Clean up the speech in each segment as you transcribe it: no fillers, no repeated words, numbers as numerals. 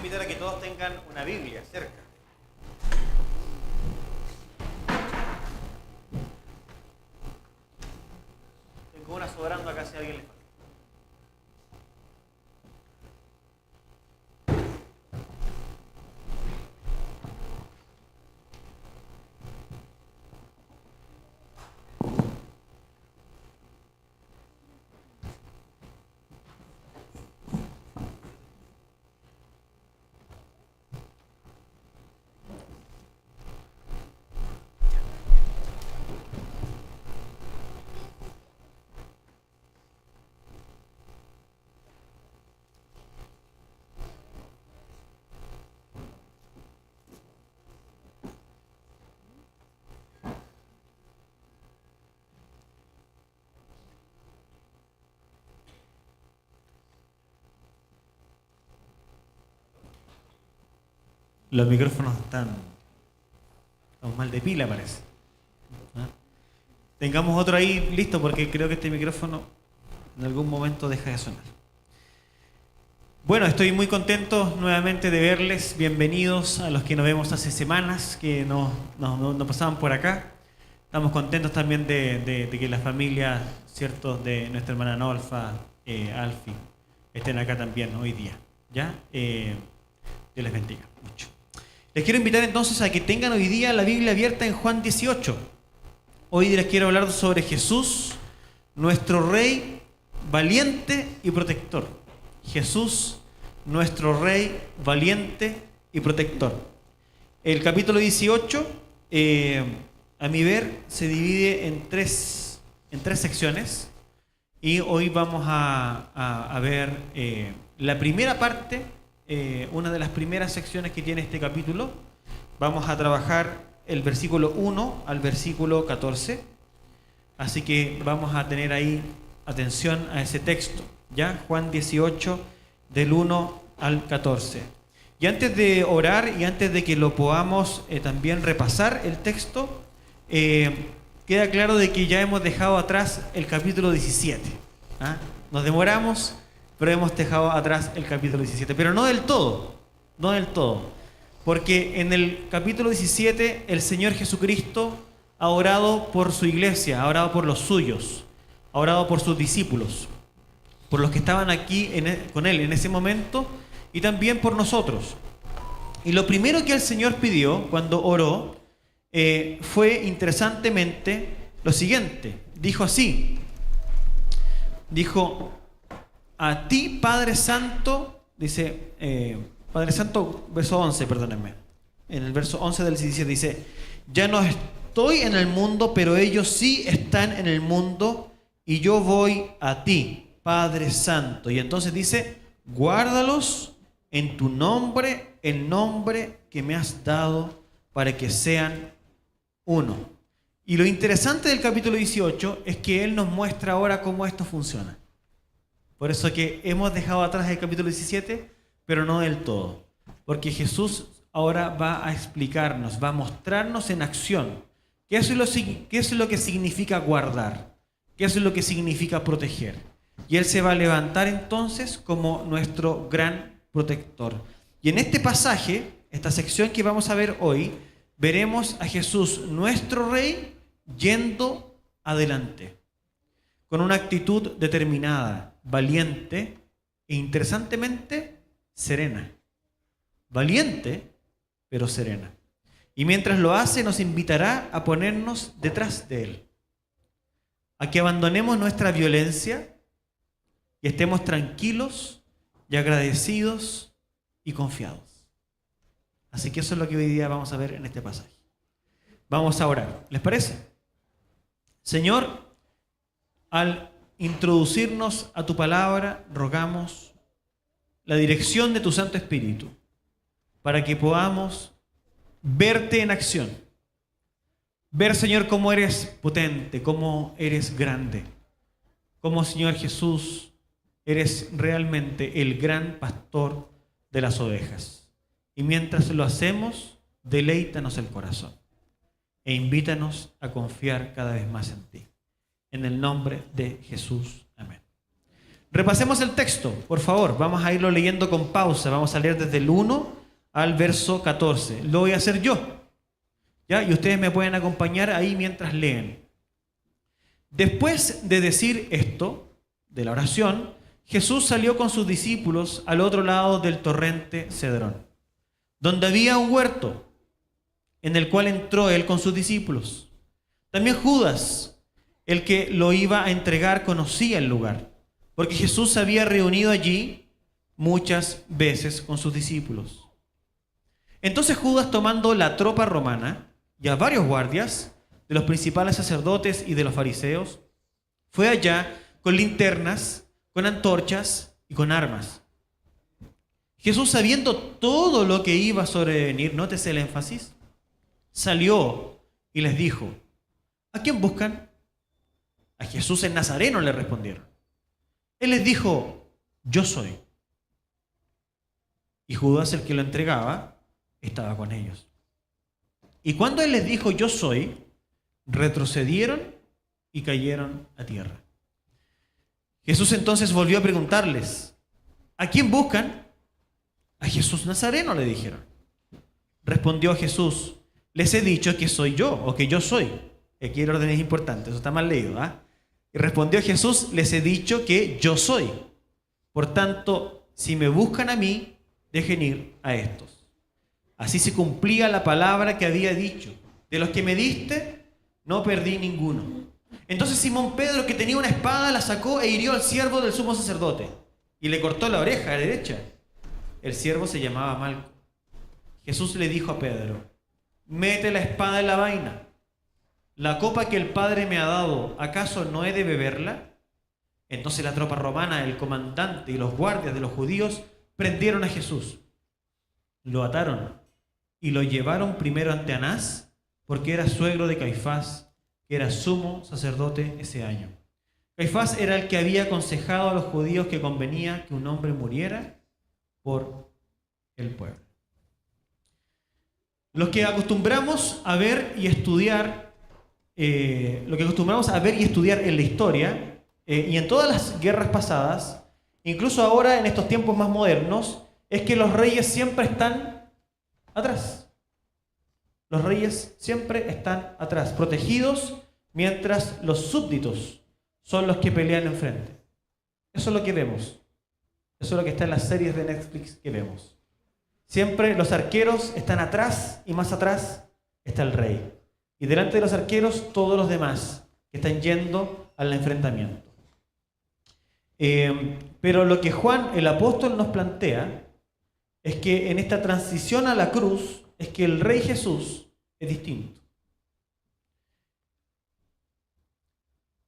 invitar a que todos tengan una Biblia cerca. Tengo una sobrando acá si a alguien le falta. Los micrófonos están mal de pila, parece. ¿Ah? Tengamos otro ahí listo porque creo que este micrófono en algún momento deja de sonar. Bueno, estoy muy contento nuevamente de verles. Bienvenidos a los que nos vemos hace semanas, que nos pasaban por acá. Estamos contentos también de que la familia, ¿cierto?, de nuestra hermana Nolfa, Alfie, estén acá también hoy día. ¿Ya? Dios les bendiga mucho. Les quiero invitar entonces a que tengan hoy día la Biblia abierta en Juan 18. Hoy les quiero hablar sobre Jesús, nuestro Rey valiente y protector. Jesús, nuestro Rey valiente y protector. El capítulo 18, a mi ver, se divide en tres secciones. Y hoy vamos a ver la primera parte. Una de las primeras secciones que tiene este capítulo. Vamos a trabajar el versículo 1 al versículo 14. Así que vamos a tener ahí atención a ese texto. ¿Ya? Juan 18, del 1 al 14. Y antes de orar y antes de que lo podamos también repasar el texto, queda claro de que ya hemos dejado atrás el capítulo 17. ¿Ah? Nos demoramos, pero hemos dejado atrás el capítulo 17. Pero no del todo, porque en el capítulo 17 el Señor Jesucristo ha orado por su iglesia, ha orado por los suyos, ha orado por sus discípulos, por los que estaban aquí con Él en ese momento y también por nosotros. Y lo primero que el Señor pidió cuando oró fue, interesantemente, lo siguiente. Dijo así, a ti, Padre Santo, dice, Padre Santo, verso 11, perdónenme. En el verso 11 del 17 dice, ya no estoy en el mundo, pero ellos sí están en el mundo, y yo voy a ti, Padre Santo. Y entonces dice, guárdalos en tu nombre, el nombre que me has dado, para que sean uno. Y lo interesante del capítulo 18 es que Él nos muestra ahora cómo esto funciona. Por eso que hemos dejado atrás el capítulo 17, pero no del todo. Porque Jesús ahora va a explicarnos, va a mostrarnos en acción qué es lo que significa guardar, qué es lo que significa proteger. Y Él se va a levantar entonces como nuestro gran protector. Y en este pasaje, esta sección que vamos a ver hoy, veremos a Jesús, nuestro Rey, yendo adelante, con una actitud determinada, valiente e interesantemente serena. Valiente, pero serena. Y mientras lo hace, nos invitará a ponernos detrás de Él, a que abandonemos nuestra violencia y estemos tranquilos y agradecidos y confiados. Así que eso es lo que hoy día vamos a ver en este pasaje. Vamos a orar. ¿Les parece? Señor, al introducirnos a tu palabra, rogamos la dirección de tu Santo Espíritu para que podamos verte en acción. Ver, Señor, cómo eres potente, cómo eres grande, cómo, Señor Jesús, eres realmente el gran pastor de las ovejas. Y mientras lo hacemos, deleítanos el corazón e invítanos a confiar cada vez más en ti. En el nombre de Jesús. Amén. Repasemos el texto, por favor. Vamos a irlo leyendo con pausa. Vamos a leer desde el 1 al verso 14. Lo voy a hacer yo, ¿ya? Y ustedes me pueden acompañar ahí mientras leen. Después de decir esto, de la oración, Jesús salió con sus discípulos al otro lado del torrente Cedrón, donde había un huerto, en el cual entró él con sus discípulos. También Judas, el que lo iba a entregar, conocía el lugar, porque Jesús se había reunido allí muchas veces con sus discípulos. Entonces Judas, tomando la tropa romana y a varios guardias de los principales sacerdotes y de los fariseos, fue allá con linternas, con antorchas y con armas. Jesús, sabiendo todo lo que iba a sobrevenir, nótese el énfasis, salió y les dijo: ¿a quién buscan? A Jesús el Nazareno, le respondieron. Él les dijo: yo soy. Y Judas, el que lo entregaba, estaba con ellos. Y cuando él les dijo: yo soy, retrocedieron y cayeron a tierra. Jesús entonces volvió a preguntarles: ¿a quién buscan? A Jesús Nazareno, le dijeron. Respondió Jesús: les he dicho que soy yo, o que yo soy. Aquí el orden es importante, eso está mal leído, ¿ah? Y respondió Jesús: les he dicho que yo soy. Por tanto, si me buscan a mí, dejen ir a estos. Así se cumplía la palabra que había dicho: de los que me diste, no perdí ninguno. Entonces Simón Pedro, que tenía una espada, la sacó e hirió al siervo del sumo sacerdote y le cortó la oreja derecha. El siervo se llamaba Malco. Jesús le dijo a Pedro: mete la espada en la vaina. ¿La copa que el Padre me ha dado, acaso no he de beberla? Entonces la tropa romana, el comandante y los guardias de los judíos prendieron a Jesús. Lo ataron y lo llevaron primero ante Anás, porque era suegro de Caifás, que era sumo sacerdote ese año. Caifás era el que había aconsejado a los judíos que convenía que un hombre muriera por el pueblo. Los que acostumbramos a ver y estudiar, en la historia, y en todas las guerras pasadas, incluso ahora en estos tiempos más modernos, es que los reyes siempre están atrás. Los reyes siempre están atrás, protegidos, mientras los súbditos son los que pelean enfrente. Eso es lo que vemos. Eso es lo que está en las series de Netflix que vemos. Siempre los arqueros están atrás y más atrás está el rey. Y delante de los arqueros todos los demás que están yendo al enfrentamiento. Pero lo que Juan, el apóstol, nos plantea es que en esta transición a la cruz es que el Rey Jesús es distinto.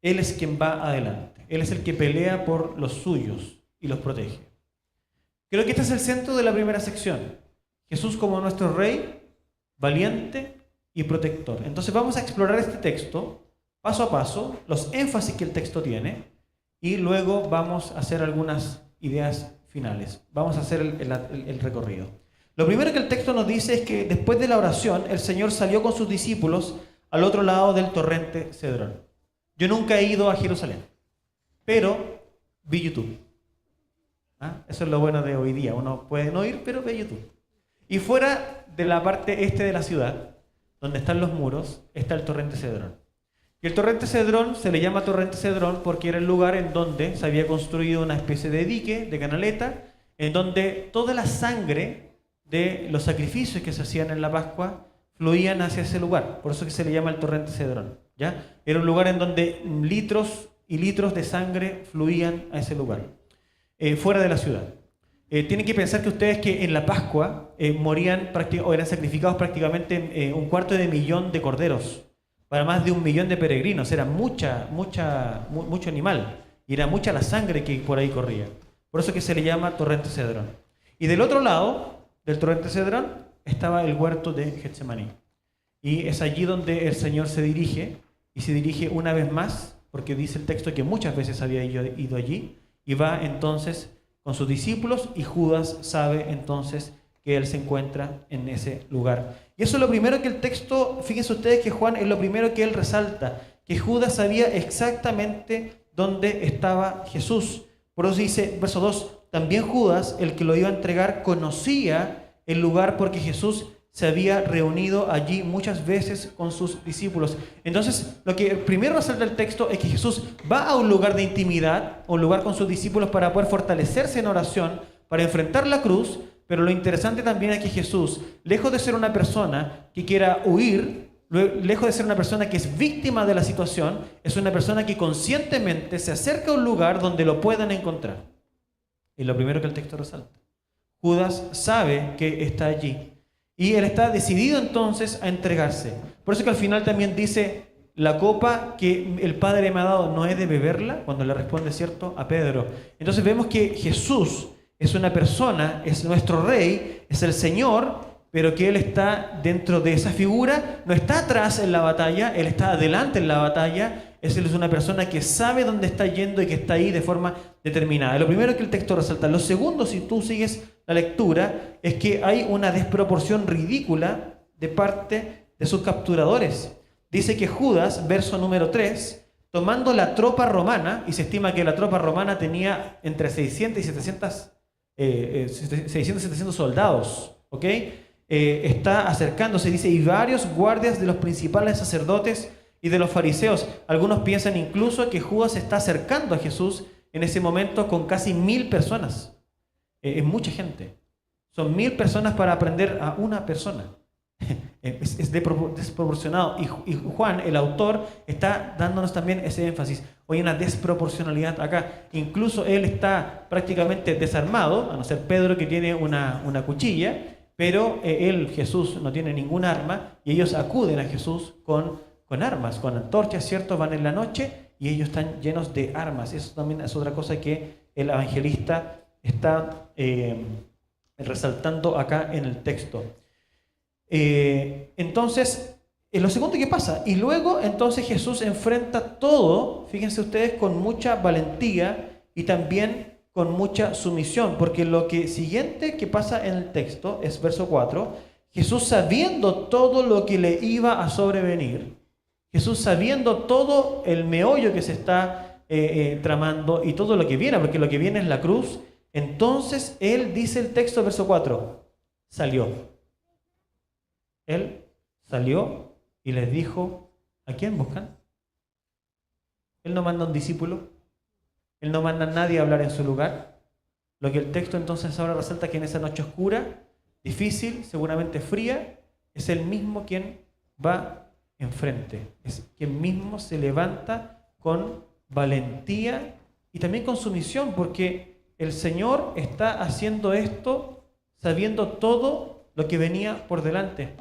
Él es quien va adelante. Él es el que pelea por los suyos y los protege. Creo que este es el centro de la primera sección. Jesús como nuestro Rey, valiente y protector. Entonces vamos a explorar este texto paso a paso, los énfasis que el texto tiene, y luego vamos a hacer algunas ideas finales. Vamos a hacer el recorrido. Lo primero que el texto nos dice es que después de la oración, el Señor salió con sus discípulos al otro lado del torrente Cedrón. Yo nunca he ido a Jerusalén, pero vi YouTube. Eso es lo bueno de hoy día. Uno puede no ir, pero ve YouTube. Y fuera de la parte este de la ciudad, donde están los muros, está el torrente Cedrón. Y el torrente Cedrón se le llama torrente Cedrón porque era el lugar en donde se había construido una especie de dique, de canaleta, en donde toda la sangre de los sacrificios que se hacían en la Pascua fluían hacia ese lugar. Por eso que se le llama el torrente Cedrón, ¿ya? Era un lugar en donde litros y litros de sangre fluían a ese lugar, fuera de la ciudad. Tienen que pensar que ustedes que en la Pascua morían o eran sacrificados prácticamente 250.000 de corderos para más de 1 millón de peregrinos. Era mucho animal y era mucha la sangre que por ahí corría. Por eso que se le llama torrente Cedrón. Y del otro lado del torrente Cedrón estaba el huerto de Getsemaní. Y es allí donde el Señor se dirige, y se dirige una vez más, porque dice el texto que muchas veces había ido allí, y va entonces con sus discípulos, y Judas sabe entonces que él se encuentra en ese lugar. Y eso es lo primero que el texto, fíjense ustedes que Juan es lo primero que él resalta, que Judas sabía exactamente dónde estaba Jesús, Por eso dice, verso 2, también Judas, el que lo iba a entregar, conocía el lugar porque Jesús se había reunido allí muchas veces con sus discípulos. Entonces, lo que primero resalta el texto es que Jesús va a un lugar de intimidad, a un lugar con sus discípulos para poder fortalecerse en oración, para enfrentar la cruz, pero lo interesante también es que Jesús, lejos de ser una persona que quiera huir, lejos de ser una persona que es víctima de la situación, es una persona que conscientemente se acerca a un lugar donde lo puedan encontrar. Y lo primero que el texto resalta. Judas sabe que está allí. Y él está decidido entonces a entregarse. Por eso que al final también dice, la copa que el Padre me ha dado, ¿no he de beberla? Cuando le responde, ¿cierto?, a Pedro. Entonces vemos que Jesús es una persona, es nuestro Rey, es el Señor, pero que Él está dentro de esa figura, no está atrás en la batalla, Él está adelante en la batalla. Él es una persona que sabe dónde está yendo y que está ahí de forma determinada. Lo primero que el texto resalta. Lo segundo, si tú sigues la lectura, es que hay una desproporción ridícula de parte de sus capturadores. Dice que Judas, verso número 3, tomando la tropa romana, y se estima que la tropa romana tenía entre 600 y 700 soldados, ¿ok? Está acercándose, dice, y varios guardias de los principales sacerdotes y de los fariseos. Algunos piensan incluso que Judas se está acercando a Jesús en ese momento con casi 1000 personas. Es mucha gente. Son 1000 personas para aprender a una persona. Es desproporcionado. Y Juan, el autor, está dándonos también ese énfasis. Hay una desproporcionalidad acá. Incluso él está prácticamente desarmado, a no ser Pedro que tiene una cuchilla, pero él, Jesús, no tiene ningún arma y ellos acuden a Jesús con armas, con antorchas, ¿cierto? Van en la noche y ellos están llenos de armas. Eso también es otra cosa que el evangelista está resaltando acá en el texto. Entonces, lo segundo que pasa, y luego entonces Jesús enfrenta todo, fíjense ustedes, con mucha valentía y también con mucha sumisión, porque lo que siguiente que pasa en el texto es verso 4, Jesús sabiendo todo lo que le iba a sobrevenir, Jesús sabiendo todo el meollo que se está tramando y todo lo que viene, porque lo que viene es la cruz, entonces él, dice el texto, verso 4, salió. Él salió y les dijo, ¿a quién buscan? Él no manda a un discípulo, él no manda a nadie a hablar en su lugar. Lo que el texto entonces ahora resalta que en esa noche oscura, difícil, seguramente fría, es él mismo quien va enfrente, es quien mismo se levanta con valentía y también con sumisión, porque el Señor está haciendo esto sabiendo todo lo que venía por delante.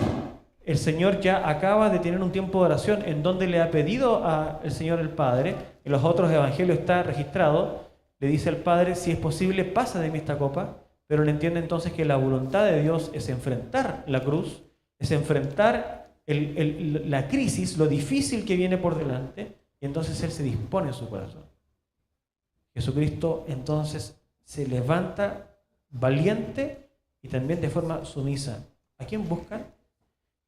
El Señor ya acaba de tener un tiempo de oración en donde le ha pedido al Señor el Padre, en los otros evangelios está registrado, le dice al Padre, si es posible, pasa de mí esta copa, pero le entiende entonces que la voluntad de Dios es enfrentar la cruz, es enfrentar la crisis, lo difícil que viene por delante, y entonces Él se dispone en su corazón. Jesucristo entonces se levanta valiente y también de forma sumisa. ¿A quién buscan?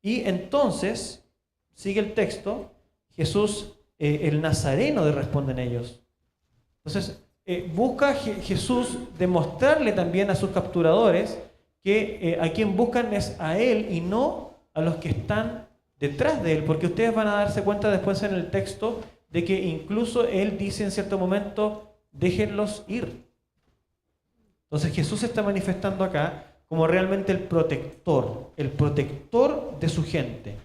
Y entonces, sigue el texto, Jesús, el Nazareno, le responden ellos. Entonces, busca Jesús demostrarle también a sus capturadores que a quien buscan es a Él y no a los que están detrás de Él, porque ustedes van a darse cuenta después en el texto de que incluso Él dice en cierto momento, déjenlos ir. Entonces Jesús se está manifestando acá como realmente el protector de su gente.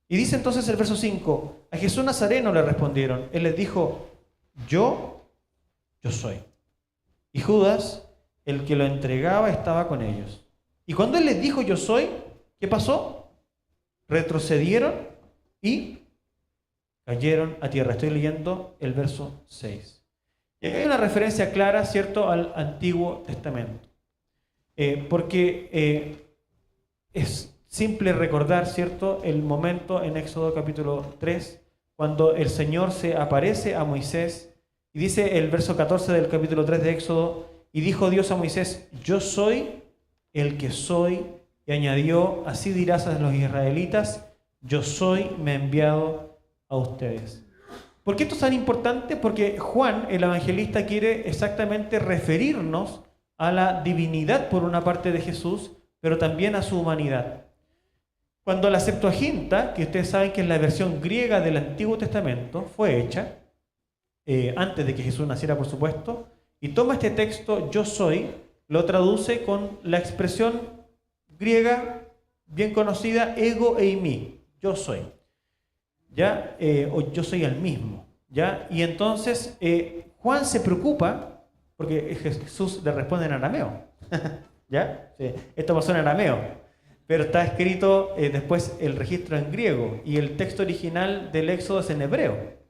Y dice entonces el verso 5, a Jesús Nazareno le respondieron, Él les dijo, yo soy. Y Judas, el que lo entregaba, estaba con ellos. Y cuando Él les dijo, yo soy, ¿qué pasó? Retrocedieron y cayeron a tierra. Estoy leyendo el verso 6. Y aquí hay una referencia clara, ¿cierto?, al Antiguo Testamento. Porque es simple recordar, ¿cierto?, el momento en Éxodo capítulo 3, cuando el Señor se aparece a Moisés, y dice el verso 14 del capítulo 3 de Éxodo, y dijo Dios a Moisés, yo soy el que soy, y añadió, así dirás a los israelitas, yo soy, me he enviado a ustedes. ¿Por qué esto es tan importante? Porque Juan, el evangelista, quiere exactamente referirnos a la divinidad por una parte de Jesús, pero también a su humanidad. Cuando la Septuaginta, que ustedes saben que es la versión griega del Antiguo Testamento, fue hecha, antes de que Jesús naciera, por supuesto, y toma este texto, yo soy, lo traduce con la expresión griega bien conocida, ego eimi, yo soy, ¿ya? O yo soy el mismo, ¿ya? Y entonces Juan se preocupa, porque Jesús le responde en arameo, ¿ya? Sí. Esto pasó en arameo, pero está escrito después el registro en griego, y el texto original del Éxodo es en hebreo.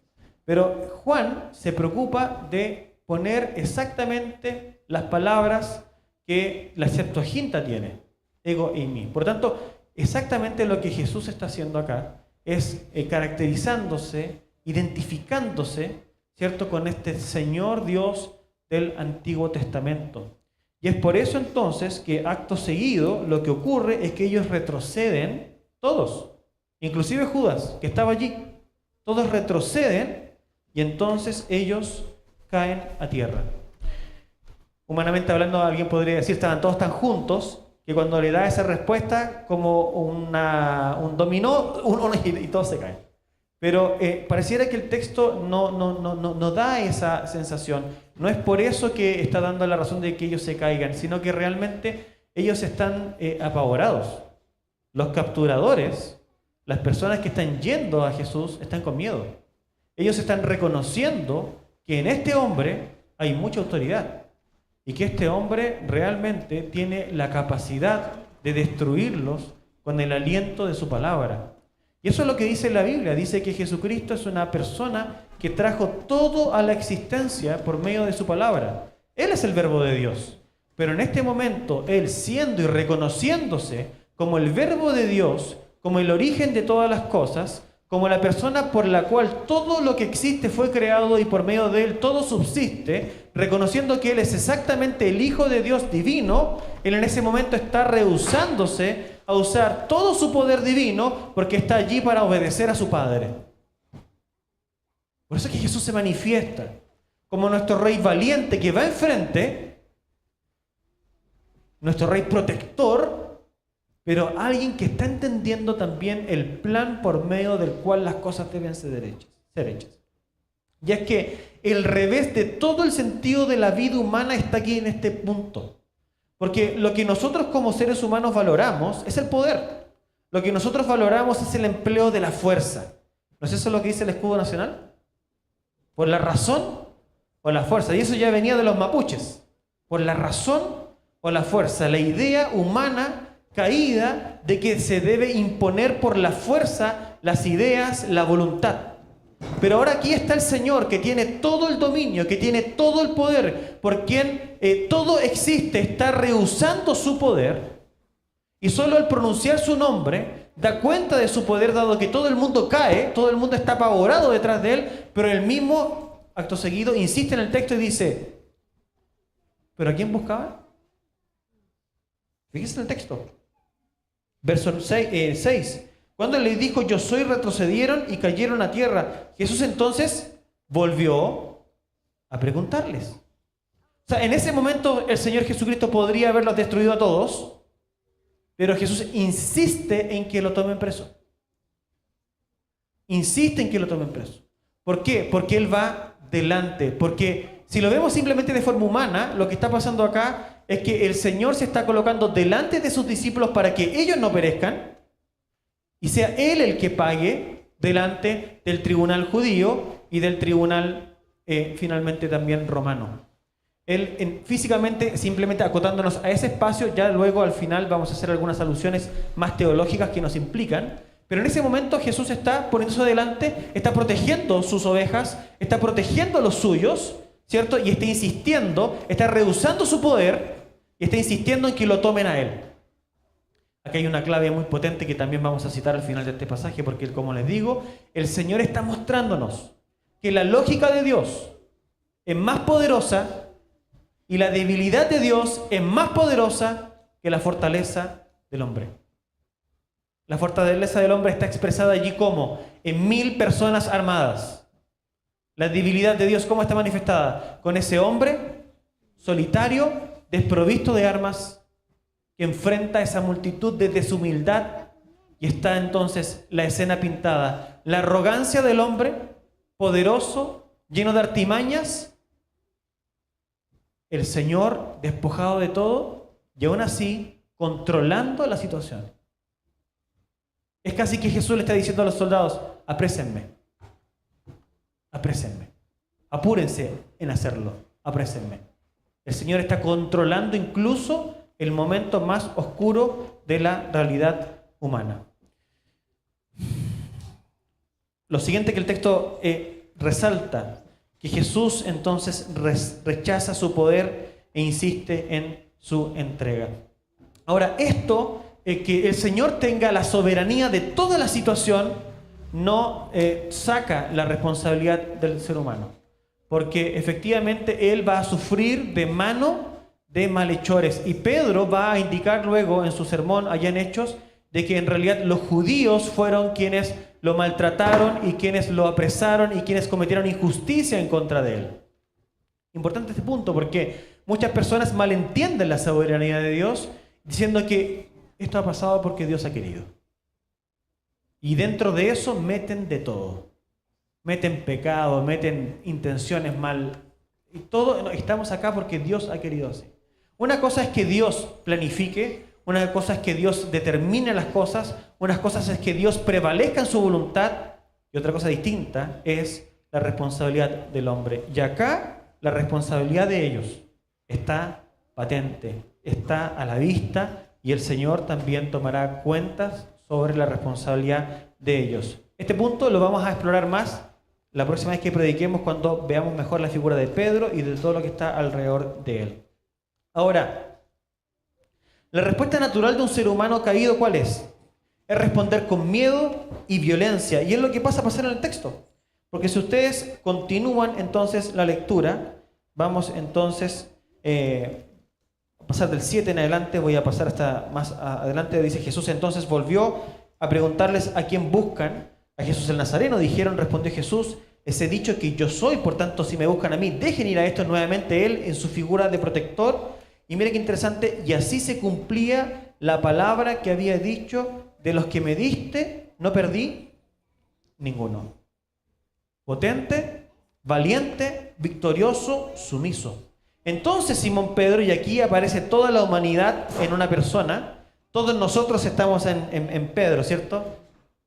Pero Juan se preocupa de poner exactamente las palabras que la Septuaginta tiene, ego y mí. Por tanto, exactamente lo que Jesús está haciendo acá es caracterizándose, identificándose, ¿cierto?, con este Señor Dios del Antiguo Testamento. Y es por eso entonces que acto seguido lo que ocurre es que ellos retroceden, todos, inclusive Judas, que estaba allí, todos retroceden y entonces ellos caen a tierra. Humanamente hablando, alguien podría decir, estaban todos tan juntos, que cuando le da esa respuesta, como un dominó, y todos se caen. Pero pareciera que el texto no da esa sensación. No es por eso que está dando la razón de que ellos se caigan, sino que realmente ellos están apavorados. Los capturadores, las personas que están yendo a Jesús, están con miedo. Ellos están reconociendo que en este hombre hay mucha autoridad y que este hombre realmente tiene la capacidad de destruirlos con el aliento de su palabra. Y eso es lo que dice la Biblia. Dice que Jesucristo es una persona que trajo todo a la existencia por medio de su palabra. Él es el verbo de Dios. Pero en este momento, Él siendo y reconociéndose como el verbo de Dios, como el origen de todas las cosas, como la persona por la cual todo lo que existe fue creado y por medio de Él todo subsiste, reconociendo que Él es exactamente el Hijo de Dios divino, Él en ese momento está rehusándose a usar todo su poder divino porque está allí para obedecer a su Padre. Por eso es que Jesús se manifiesta como nuestro Rey valiente que va enfrente, nuestro Rey protector, pero alguien que está entendiendo también el plan por medio del cual las cosas deben ser hechas. Y es que el revés de todo el sentido de la vida humana está aquí en este punto. Porque lo que nosotros como seres humanos valoramos es el poder. Lo que nosotros valoramos es el empleo de la fuerza. ¿No es eso lo que dice el escudo nacional? ¿Por la razón o la fuerza? Y eso ya venía de los mapuches. Por la razón o la fuerza. La idea humana caída de que se debe imponer por la fuerza las ideas, la voluntad. Pero ahora aquí está el Señor que tiene todo el dominio, que tiene todo el poder, por quien todo existe, está rehusando su poder, y solo al pronunciar su nombre da cuenta de su poder, dado que todo el mundo cae, todo el mundo está apavorado detrás de él, pero él mismo, acto seguido, insiste en el texto y dice, ¿pero a quién buscaba? Fíjense en el texto. Verso 6. Cuando le dijo yo soy, retrocedieron y cayeron a tierra. Jesús entonces volvió a preguntarles. O sea, en ese momento el Señor Jesucristo podría haberlos destruido a todos, pero Jesús insiste en que lo tomen preso. Insiste en que lo tomen preso. ¿Por qué? Porque Él va delante. Porque si lo vemos simplemente de forma humana, lo que está pasando acá es que el Señor se está colocando delante de sus discípulos para que ellos no perezcan y sea Él el que pague delante del tribunal judío y del tribunal finalmente también romano. Él físicamente, simplemente acotándonos a ese espacio, ya luego al final vamos a hacer algunas alusiones más teológicas que nos implican, pero en ese momento Jesús está poniéndose delante, está protegiendo sus ovejas, está protegiendo a los suyos, ¿cierto? Y está insistiendo, está rehusando su poder y está insistiendo en que lo tomen a Él. Aquí hay una clave muy potente que también vamos a citar al final de este pasaje, porque como les digo, el Señor está mostrándonos que la lógica de Dios es más poderosa y la debilidad de Dios es más poderosa que la fortaleza del hombre. La fortaleza del hombre está expresada allí como en 1000 personas armadas. La debilidad de Dios, ¿cómo está manifestada? Con ese hombre solitario, desprovisto de armas, que enfrenta a esa multitud desde su humildad, y está entonces la escena pintada. La arrogancia del hombre, poderoso, lleno de artimañas, el Señor despojado de todo, y aún así controlando la situación. Es casi que Jesús le está diciendo a los soldados: aprésenme, aprésenme, apúrense en hacerlo, aprésenme. El Señor está controlando incluso el momento más oscuro de la realidad humana. Lo siguiente que el texto resalta, que Jesús entonces rechaza su poder e insiste en su entrega. Ahora, esto, que el Señor tenga la soberanía de toda la situación, no saca la responsabilidad del ser humano, porque efectivamente Él va a sufrir de mano de malhechores, y Pedro va a indicar luego en su sermón allá en Hechos de que en realidad los judíos fueron quienes lo maltrataron y quienes lo apresaron y quienes cometieron injusticia en contra de él. Importante este punto, porque muchas personas malentienden la soberanía de Dios diciendo que esto ha pasado porque Dios ha querido. Y dentro de eso meten de todo. Meten pecado, meten intenciones mal. Y todo, no, estamos acá porque Dios ha querido así. Una cosa es que Dios planifique, una cosa es que Dios determine las cosas, una cosa es que Dios prevalezca en su voluntad, y otra cosa distinta es la responsabilidad del hombre. Y acá la responsabilidad de ellos está patente, está a la vista, y el Señor también tomará cuentas sobre la responsabilidad de ellos. Este punto lo vamos a explorar más la próxima vez que prediquemos, cuando veamos mejor la figura de Pedro y de todo lo que está alrededor de él. Ahora, la respuesta natural de un ser humano caído, ¿cuál es? Es responder con miedo y violencia. Y es lo que pasa a pasar en el texto. Porque si ustedes continúan entonces la lectura, vamos entonces a pasar del 7 en adelante, voy a pasar hasta más adelante. Dice: Jesús entonces volvió a preguntarles a quién buscan. A Jesús el Nazareno, dijeron. Respondió Jesús: les he dicho que yo soy, por tanto si me buscan a mí, dejen ir a estos. Nuevamente él en su figura de protector. Y mire qué interesante: y así se cumplía la palabra que había dicho: de los que me diste, no perdí ninguno. Potente, valiente, victorioso, sumiso. Entonces Simón Pedro, y aquí aparece toda la humanidad en una persona. Todos nosotros estamos en Pedro, ¿cierto?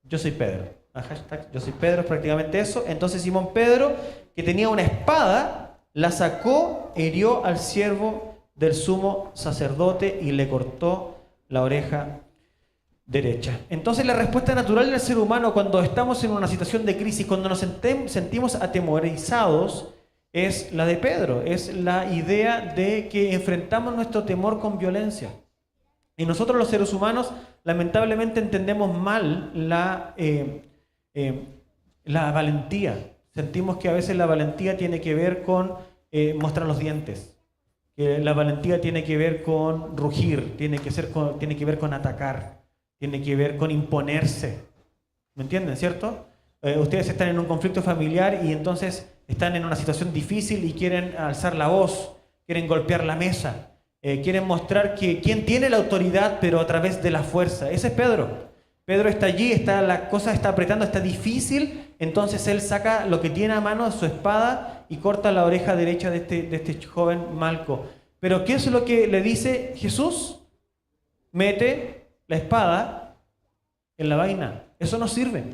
Yo soy Pedro. Hashtag yo soy Pedro, es prácticamente eso. Entonces Simón Pedro, que tenía una espada, la sacó, hirió al siervo del sumo sacerdote y le cortó la oreja derecha. Entonces la respuesta natural del ser humano cuando estamos en una situación de crisis, cuando nos sentimos atemorizados, es la de Pedro. Es la idea de que enfrentamos nuestro temor con violencia. Y nosotros los seres humanos lamentablemente entendemos mal la valentía. Sentimos que a veces la valentía tiene que ver con mostrar los dientes. Que la valentía tiene que ver con rugir, tiene que ver con atacar, tiene que ver con imponerse. ¿Me entienden, cierto? Ustedes están en un conflicto familiar y entonces están en una situación difícil y quieren alzar la voz, quieren golpear la mesa, quieren mostrar que quién tiene la autoridad, pero a través de la fuerza. Ese es Pedro. Pedro está allí, la cosa está apretando, está difícil, entonces él saca lo que tiene a mano, su espada, y corta la oreja derecha de este joven Malco. Pero ¿qué es lo que le dice Jesús? Mete la espada en la vaina. Eso no sirve.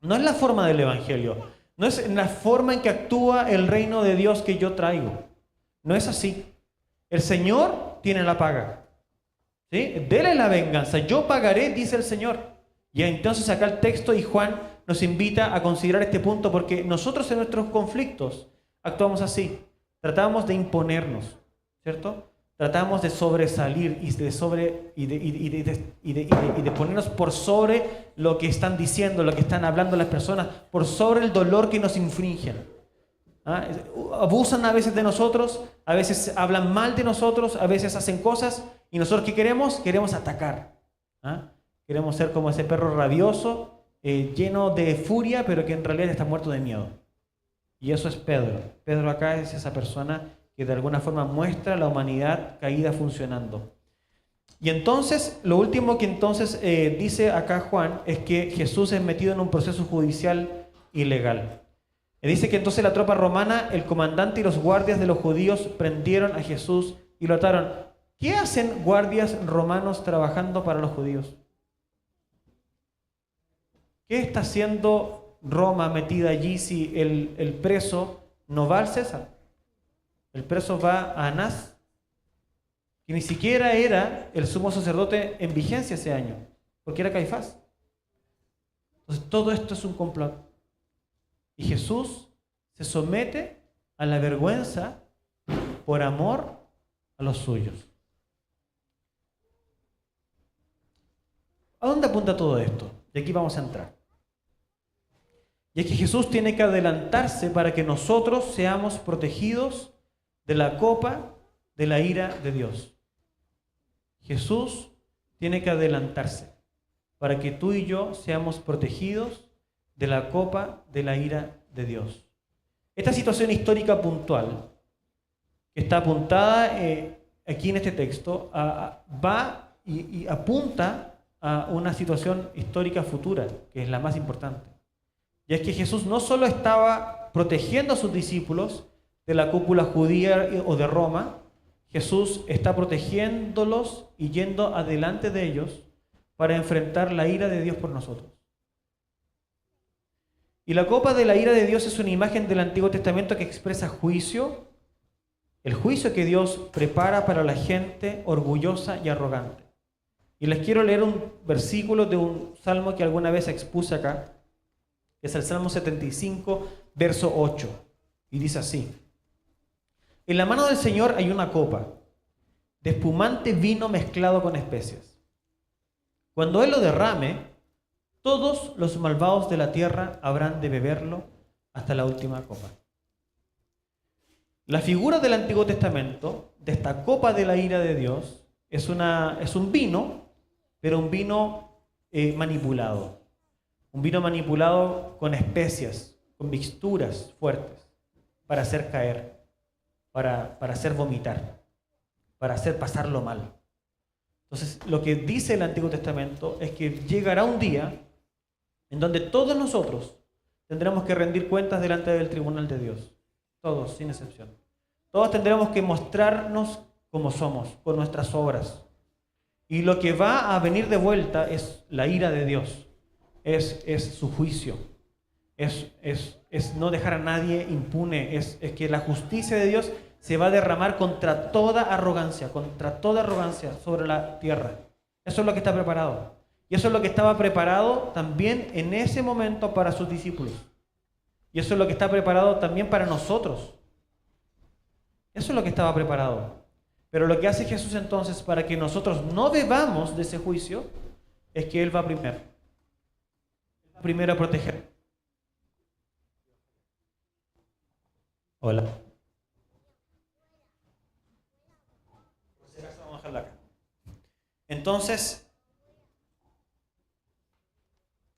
No es la forma del Evangelio. No es la forma en que actúa el reino de Dios que yo traigo. No es así. El Señor tiene la paga. ¿Sí? Dele la venganza, yo pagaré, dice el Señor. Y entonces acá el texto, y Juan nos invita a considerar este punto, porque nosotros en nuestros conflictos actuamos así, tratamos de imponernos, ¿cierto? Tratamos de sobresalir y de ponernos por sobre lo que están diciendo, lo que están hablando las personas, por sobre el dolor que nos infringen. Abusan a veces de nosotros, a veces hablan mal de nosotros, a veces hacen cosas, y nosotros ¿qué queremos? Queremos atacar. Queremos ser como ese perro rabioso, lleno de furia, pero que en realidad está muerto de miedo. Y eso es Pedro. Pedro acá es esa persona que de alguna forma muestra la humanidad caída funcionando. Y entonces, lo último que entonces dice acá Juan es que Jesús es metido en un proceso judicial ilegal. Dice que entonces la tropa romana, el comandante y los guardias de los judíos prendieron a Jesús y lo ataron. ¿Qué hacen guardias romanos trabajando para los judíos? ¿Qué está haciendo Roma metida allí si el preso no va al César? El preso va a Anás, que ni siquiera era el sumo sacerdote en vigencia ese año, porque era Caifás. Entonces todo esto es un complot. Y Jesús se somete a la vergüenza por amor a los suyos. ¿A dónde apunta todo esto? Y aquí vamos a entrar. Y es que Jesús tiene que adelantarse para que nosotros seamos protegidos de la copa de la ira de Dios. Jesús tiene que adelantarse para que tú y yo seamos protegidos de la copa de la ira de Dios. Esta situación histórica puntual, que está apuntada aquí en este texto, va y apunta a una situación histórica futura, que es la más importante. Y es que Jesús no solo estaba protegiendo a sus discípulos de la cúpula judía o de Roma, Jesús está protegiéndolos y yendo adelante de ellos para enfrentar la ira de Dios por nosotros. Y la copa de la ira de Dios es una imagen del Antiguo Testamento que expresa juicio, el juicio que Dios prepara para la gente orgullosa y arrogante. Y les quiero leer un versículo de un salmo que alguna vez expuse acá, que es el Salmo 75, verso 8, y dice así: en la mano del Señor hay una copa de espumante vino mezclado con especias. Cuando Él lo derrame, todos los malvados de la tierra habrán de beberlo hasta la última copa. La figura del Antiguo Testamento, de esta copa de la ira de Dios, es un vino, pero un vino manipulado. Un vino manipulado con especias, con mixturas fuertes, para hacer caer, para hacer vomitar, para hacer pasarlo mal. Entonces, lo que dice el Antiguo Testamento es que llegará un día en donde todos nosotros tendremos que rendir cuentas delante del tribunal de Dios. Todos, sin excepción. Todos tendremos que mostrarnos como somos, con nuestras obras. Y lo que va a venir de vuelta es la ira de Dios. Es su juicio. Es no dejar a nadie impune. Es que la justicia de Dios se va a derramar contra toda arrogancia sobre la tierra. Eso es lo que está preparado. Y eso es lo que estaba preparado también en ese momento para sus discípulos. Y eso es lo que está preparado también para nosotros. Eso es lo que estaba preparado. Pero lo que hace Jesús entonces para que nosotros no bebamos de ese juicio es que Él va primero. Primero a proteger. Hola. Por si acaso vamos a dejarla acá. Entonces,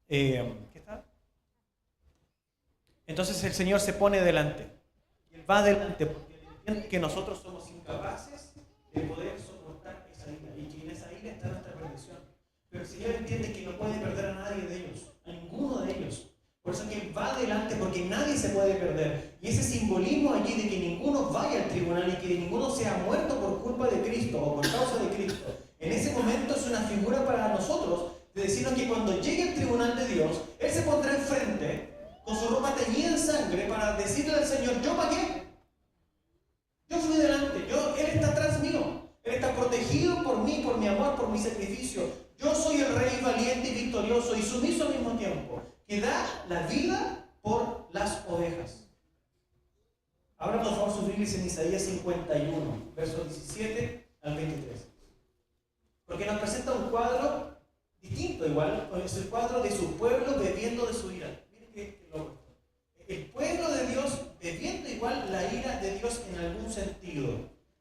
¿qué está? Entonces el Señor se pone delante. Y Él va adelante porque Él entiende que nosotros somos incapaces de poder soportar esa ira. Y que en esa ira está nuestra perdición. Pero el Señor entiende que no puede perder a nadie de ellos. A ninguno de ellos. Por eso que Él va adelante, porque nadie se puede perder. Y ese simbolismo allí de que ninguno vaya al tribunal y que ninguno sea muerto por culpa de Cristo o por causa de Cristo, en ese momento es una figura para nosotros de decirnos que cuando llegue el tribunal de Dios, Él se pondrá enfrente con su ropa teñida en sangre para decirle al Señor: yo pagué, yo fui delante, Él está atrás mío, Él está protegido por mí, por mi amor, por mi sacrificio. Yo soy el rey valiente y victorioso y sumiso al mismo tiempo, que da la vida por las ovejas. Abran por favor sus Biblias en Isaías 51, versos 17 al 23. Porque nos presenta un cuadro distinto igual, es el cuadro de su pueblo bebiendo de su ira. Miren qué loco. El pueblo de Dios bebiendo igual la ira de Dios en algún sentido.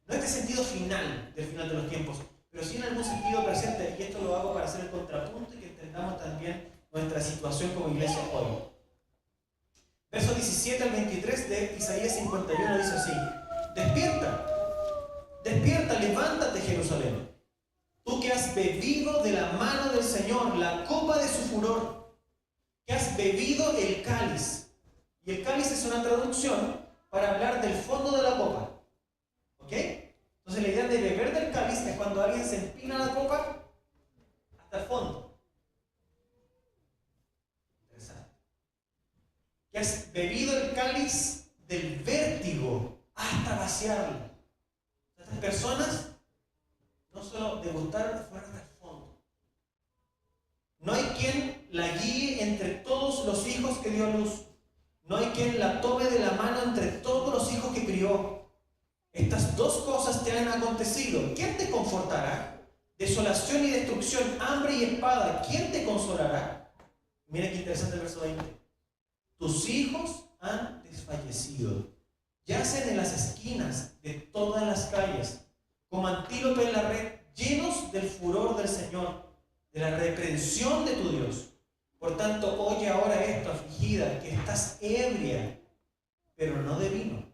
No este sentido final, del final de los tiempos, pero sí en algún sentido presente. Y esto lo hago para hacer el contrapunto y que entendamos también nuestra situación como iglesia hoy. Verso 17 al 23 de Isaías 51 dice así: despierta, despierta, levántate, Jerusalén, tú que has bebido de la mano del Señor la copa de su furor, que has bebido el cáliz. Y el cáliz es una traducción para hablar del fondo de la copa. ¿Ok? Entonces la idea de beber del cáliz es cuando alguien se empina la copa hasta el fondo. Interesante. Que has bebido el cáliz del vértigo hasta vaciarlo. Estas personas no solo degustaron, fueron hasta el fondo. No hay quien la guíe entre todos los hijos que dio a luz. No hay quien la tome de la mano entre todos los hijos que crió. Estas dos cosas te han acontecido. ¿Quién te confortará? Desolación y destrucción, hambre y espada. ¿Quién te consolará? Mira qué interesante el verso 20. Tus hijos han desfallecido. Yacen en las esquinas de todas las calles, como antílope en la red, llenos del furor del Señor, de la reprensión de tu Dios. Por tanto, oye ahora esto, afligida, que estás ebria, pero no de vino.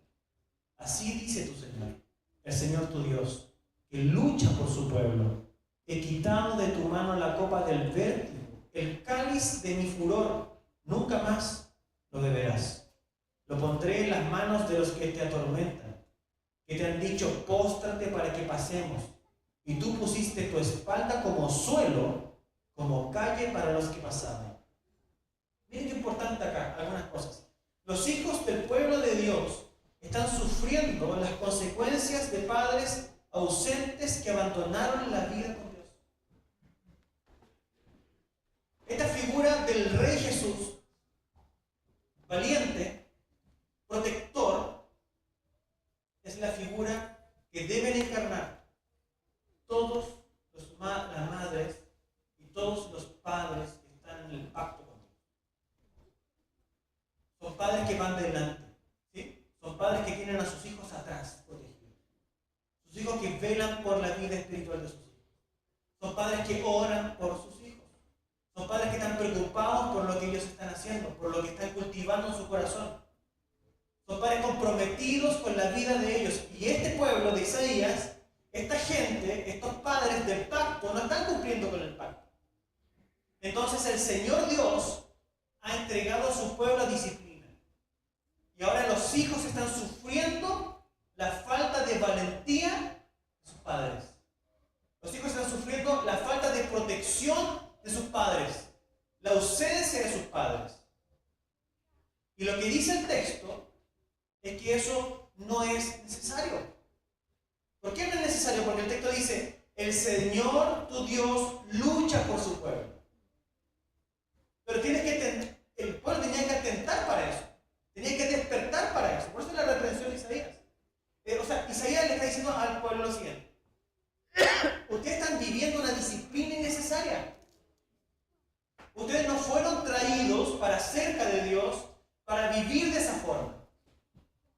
Así dice tu Señor, el Señor tu Dios, que lucha por su pueblo. He quitado de tu mano la copa del vértigo, el cáliz de mi furor. Nunca más lo beberás. Lo pondré en las manos de los que te atormentan, que te han dicho, póstrate para que pasemos. Y tú pusiste tu espalda como suelo, como calle para los que pasaban. Miren qué importante acá, algunas cosas. Los hijos del pueblo de Dios están sufriendo las consecuencias de padres ausentes que abandonaron la vida con Dios. Esta figura del Rey Jesús, valiente, protector, es la figura que deben encarnar todos las madres y todos los padres que están en el pacto con Dios. Son padres que van delante, ¿sí? Son padres que tienen a sus hijos atrás protegidos. Sus hijos que velan por la vida espiritual de sus hijos. Son padres que oran por sus hijos. Son padres que están preocupados por lo que ellos están haciendo, por lo que están cultivando en su corazón. Son padres comprometidos con la vida de ellos. Y este pueblo de Isaías, esta gente, estos padres del pacto, no están cumpliendo con el pacto. Entonces el Señor Dios ha entregado a su pueblo a disciplina. Y ahora los hijos están sufriendo la falta de valentía de sus padres. Los hijos están sufriendo la falta de protección de sus padres, la ausencia de sus padres. Y lo que dice el texto es que eso no es necesario. ¿Por qué no es necesario? Porque el texto dice, el Señor tu Dios lucha por su pueblo. Pero el pueblo tenía que atentar para eso. Tenía que despertar para eso. Por eso es la reprensión de Isaías. Isaías le está diciendo al pueblo lo siguiente. Ustedes están viviendo una disciplina innecesaria. Ustedes no fueron traídos para cerca de Dios, para vivir de esa forma.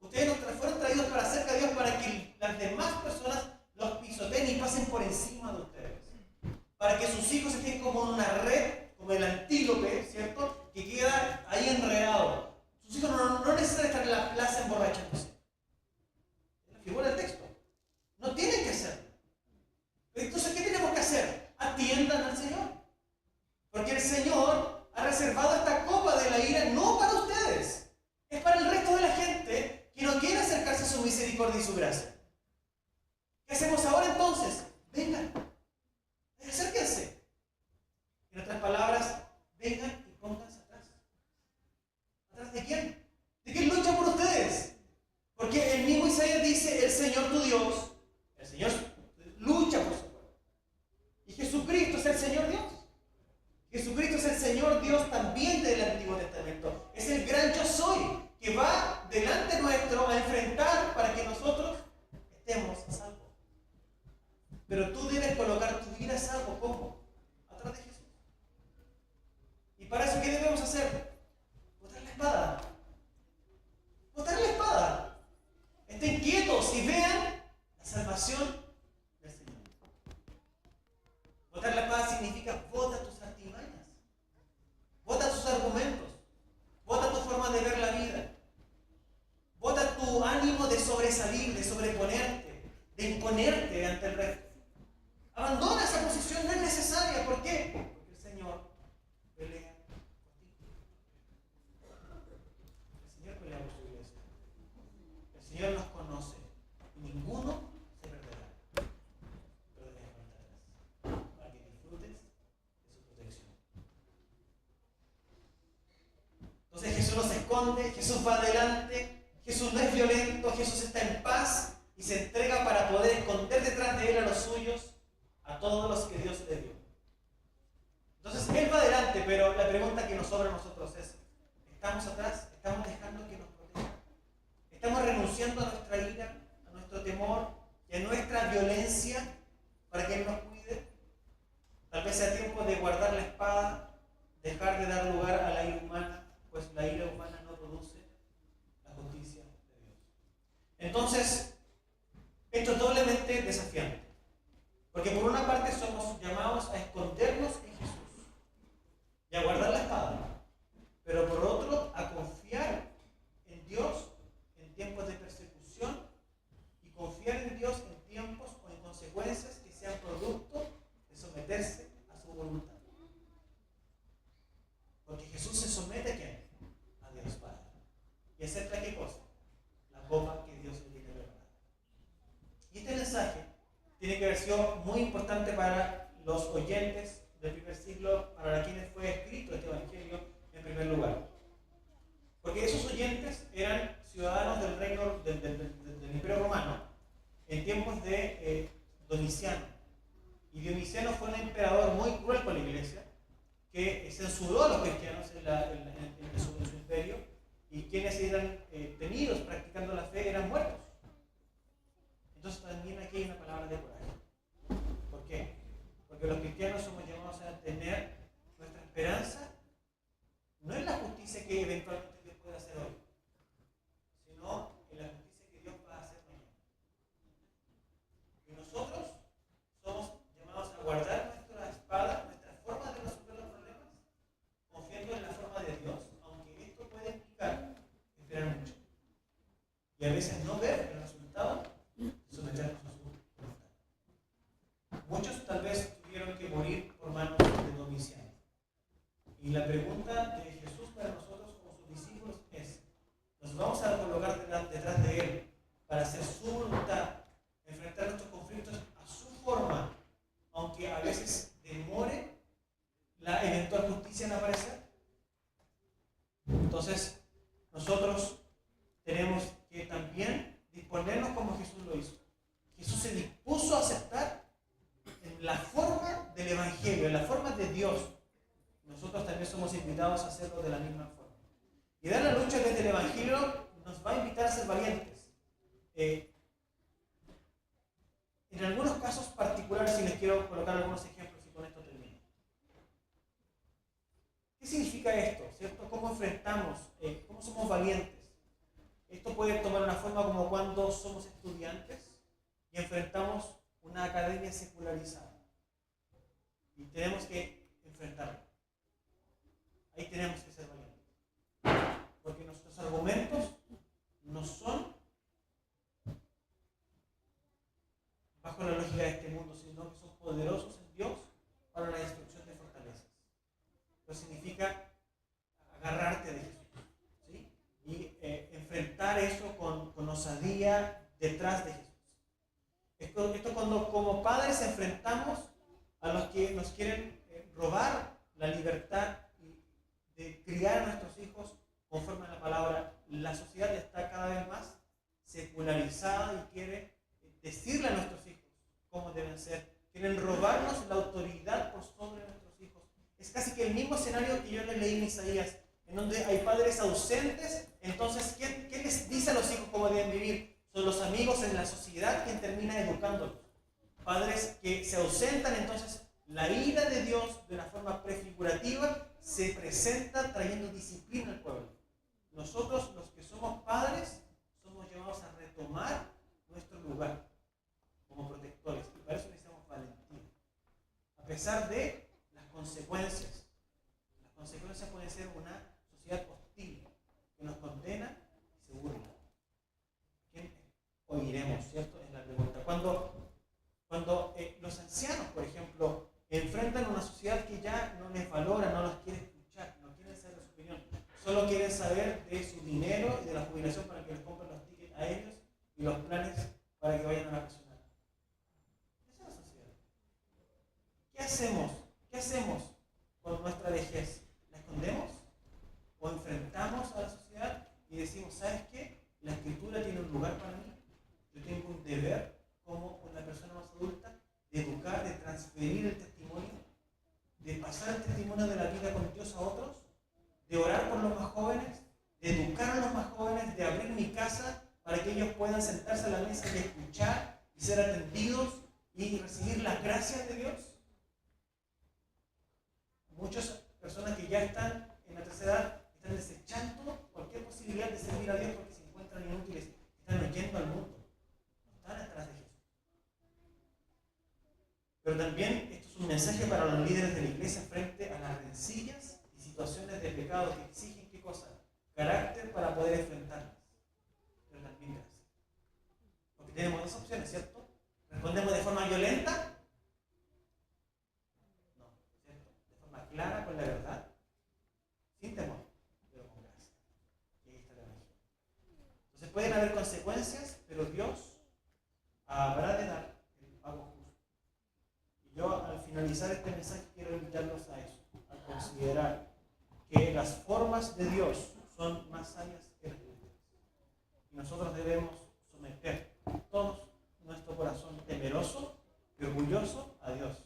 Ustedes no fueron traídos para cerca de Dios para que las demás personas los pisoteen y pasen por encima de ustedes. Para que sus hijos estén como en una red, como el antílope, ¿cierto? Que queda ahí enredado. Sus hijos no necesitan estar en la plaza emborrachándose. Es la figura del texto. No tienen que hacerlo. Entonces, ¿qué tenemos que hacer? Atiendan al Señor. Porque el Señor ha reservado esta copa de la ira no para ustedes. Es para el resto de la gente que no quiere acercarse a su misericordia y su gracia. ¿Qué hacemos ahora entonces? Vengan. Acérquense. En otras palabras, vengan y pónganse atrás. ¿Atrás de quién? ¿De quién lucha por ustedes? Porque el mismo Isaías dice, el Señor tu Dios, el Señor lucha por su pueblo. Y Jesucristo es el Señor Dios. Jesucristo es el Señor Dios también del Antiguo Testamento. Es el gran yo soy que va delante nuestro a enfrentar para que nosotros estemos a salvo. Pero tú debes colocar tu vida a salvo. ¿Cómo? Atrás de Jesús. ¿Y para eso qué debemos hacer? Botar la espada. Botar la espada. Estén quietos y vean la salvación del Señor. Botar la espada significa bota tus artimañas. Bota tus argumentos. Bota tu forma de ver la vida. esconde, Jesús va adelante, Jesús no es violento, Jesús está en paz y se entrega para poder esconder detrás de él a los suyos, a todos los que Dios le dio. Entonces él va adelante, pero la pregunta que nos sobra a nosotros es, ¿estamos atrás? ¿Estamos dejando que nos proteja? ¿Estamos renunciando a nuestra ira, a nuestro temor y a nuestra violencia para que Él nos cuide? Tal vez sea tiempo de guardar la espada, dejar de dar lugar a la ira humana, pues la ira humana no produce la justicia de Dios. Entonces, esto es doblemente desafiante, porque por una parte somos llamados a escondernos en Jesús y a guardar la espada, pero por otro a confiar en Dios en tiempos de persecución y confiar en Dios en tiempos o en consecuencias que sean producto de someterse a su voluntad. Porque Jesús se somete ¿a quién? A Dios Padre. ¿Y acepta qué cosa? La copa que Dios le tiene preparada. Y este mensaje tiene que haber sido muy importante para los oyentes del primer siglo, para quienes fue escrito este evangelio en primer lugar. Porque esos oyentes eran ciudadanos del reino del Imperio Romano en tiempos de Domiciano. Y Domiciano fue un emperador muy cruel con la iglesia, que censuró a los cristianos en su imperio, y quienes eran tenidos practicando la fe eran muertos. Entonces también aquí hay una palabra de coraje. ¿Por qué? Porque los cristianos somos llamados a tener nuestra esperanza no en la justicia que eventualmente Dios puede hacer hoy, sino en la justicia que Dios va a hacer mañana. Y nosotros somos llamados a guardar nuestra espada, nuestra forma de resolver los problemas, confiando en la forma de Dios, aunque esto puede implicar esperar mucho. Y a veces no ver el resultado y someternos a su voluntad. Muchos tal vez tuvieron que morir por manos de Domiciano. Y la pregunta de Jesús para nosotros como sus discípulos es, ¿nos vamos a colocar detrás de Él para hacer su voluntad, enfrentar nuestros conflictos a su forma, aunque a veces demore la eventual justicia en aparecer? Entonces, nosotros tenemos que también disponernos como Jesús lo hizo. Jesús se dispuso a aceptar en la forma del Evangelio, en la forma de Dios. Nosotros también somos invitados a hacerlo de la misma forma. Y dar la lucha desde el Evangelio nos va a invitar a ser valientes. En algunos casos particulares, y les quiero colocar algunos ejemplos y con esto termino. ¿Qué significa esto? ¿Cierto? ¿Cómo enfrentamos? ¿Cómo somos valientes? Esto puede tomar una forma como cuando somos estudiantes y enfrentamos una academia secularizada. Y tenemos que enfrentarlo. Ahí tenemos que ser valientes. Porque nuestros argumentos no son bajo la lógica de este mundo, sino que son poderosos en Dios para la destrucción de fortalezas. Eso significa agarrarte de Jesús, ¿sí? Y enfrentar eso con osadía detrás de Jesús. Esto cuando como padres enfrentamos a los que nos quieren robar la libertad de criar a nuestros hijos conforme a la palabra. La sociedad está cada vez más secularizada y quiere decirle a nuestros hijos cómo deben ser. Quieren robarnos la autoridad por sobre nuestros hijos. Es casi que el mismo escenario que yo les leí en Isaías, en donde hay padres ausentes. Entonces, ¿qué les dice a los hijos cómo deben vivir? Son los amigos en la sociedad quien termina educándolos. Padres que se ausentan, entonces la ira de Dios de una forma prefigurativa se presenta trayendo disciplina al pueblo. Nosotros, los que somos padres, somos llamados a retomar nuestro lugar como protectores. Y para eso necesitamos valentía. A pesar de las consecuencias. Las consecuencias pueden ser una sociedad hostil que nos condena y se burla. ¿Quién oiremos, cierto? Es la pregunta. Cuando los ancianos, por ejemplo, enfrentan una sociedad que ya no les valora, no los quiere escuchar, no quieren saber de su opinión, solo quieren saber de su dinero y de la jubilación para que les compren los tickets a ellos y los planes para que vayan a la pensionada. Esa es la sociedad. ¿Qué hacemos? ¿Qué hacemos con nuestra vejez? ¿La escondemos? ¿O enfrentamos a la sociedad y decimos, ¿sabes qué? La escritura tiene un lugar para mí. Yo tengo un deber como una persona más adulta de educar, de transferir el testimonio, de pasar el testimonio de la vida con Dios a otros, de orar por los más jóvenes, de educar a los más jóvenes, de abrir mi casa para que ellos puedan sentarse a la mesa y escuchar y ser atendidos y recibir las gracias de Dios. Muchas personas que ya están en la tercera edad están desechando cualquier posibilidad de servir a Dios porque se encuentran inútiles, están huyendo al mundo, no están atrás de Jesús. Pero también esto es un mensaje para los líderes de la iglesia frente a las rencillas y situaciones de pecado que exigen, ¿qué cosa? Carácter para poder enfrentarlas. Pero también gracia. Porque tenemos dos opciones, ¿cierto? ¿Respondemos de forma violenta? No, ¿cierto? De forma clara, con la verdad, sin temor, pero con gracia. Y ahí está la magia. Entonces pueden haber consecuencias, pero Dios habrá de dar el pago justo. Y yo al finalizar este mensaje quiero invitarlos a eso, a considerar que las formas de Dios son más sabias que las nuestras. Y nosotros debemos someter todo nuestro corazón temeroso y orgulloso a Dios.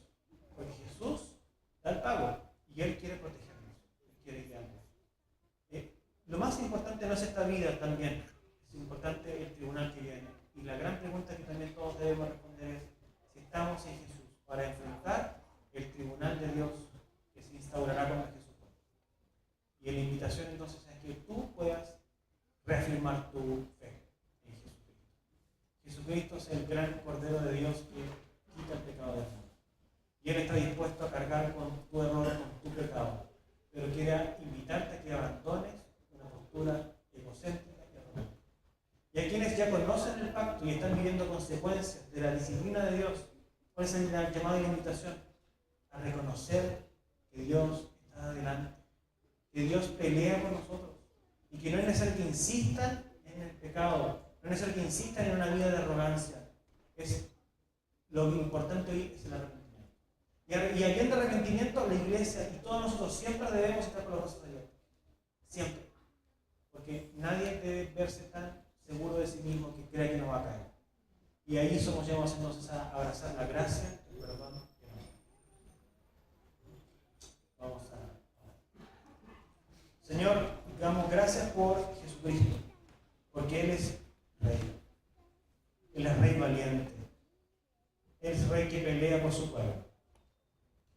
Porque Jesús da el pago y Él quiere protegernos, Él quiere guiarnos. Lo más importante no es esta vida también, es importante el tribunal que viene. Y la gran pregunta que también todos debemos responder es si estamos en Jesús para enfrentar el tribunal de Dios que se instaurará cuando Jesús vuelva. Y la invitación entonces es que tú puedas reafirmar tu fe en Jesucristo. Jesucristo es el gran Cordero de Dios que quita el pecado del mundo. Y Él está dispuesto a cargar con tu error, con tu pecado. Pero quiere invitarte a que abandones una postura egocéntrica y arrogante. Y a quienes ya conocen el pacto y están viviendo consecuencias de la disciplina de Dios, ¿cuál es el llamado y la invitación? A reconocer que Dios está adelante, que Dios pelea por nosotros y que no es necesario que insistan en el pecado, no es necesario que insistan en una vida de arrogancia. Lo importante hoy es el arrepentimiento. Y habiendo arrepentimiento, la iglesia y todos nosotros siempre debemos estar con los brazos abiertos. Siempre. Porque nadie debe verse tan seguro de sí mismo que cree que no va a caer. Y ahí somos llamados entonces a abrazar la gracia, el perdón y el amor. Vamos a Señor, damos gracias por Jesucristo, porque Él es Rey. Él es Rey valiente. Él es Rey que pelea por su pueblo.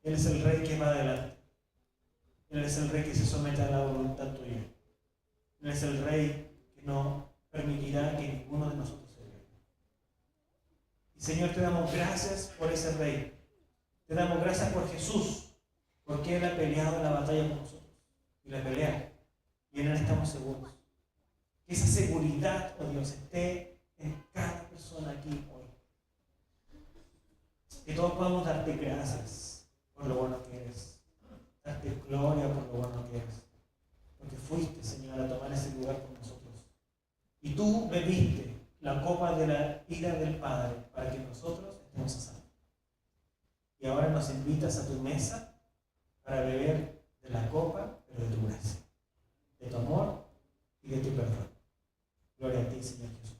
Él es el Rey que va adelante. Él es el Rey que se somete a la voluntad tuya. Él es el Rey que no permitirá que ninguno de nosotros se pierda. Y Señor, te damos gracias por ese Rey. Te damos gracias por Jesús, porque Él ha peleado la batalla por nosotros. Y la pelea. Y en Él estamos seguros. Que esa seguridad, oh Dios, esté en cada persona aquí hoy. Que todos podamos darte gracias por lo bueno que eres. Darte gloria por lo bueno que eres. Porque fuiste, Señor, a tomar ese lugar por nosotros. Y tú bebiste la copa de la ira del Padre para que nosotros estemos a salvo. Y ahora nos invitas a tu mesa para beber de la copa, pero de tu gracia, de tu amor y de tu perdón. Gloria a ti, Señor Jesús.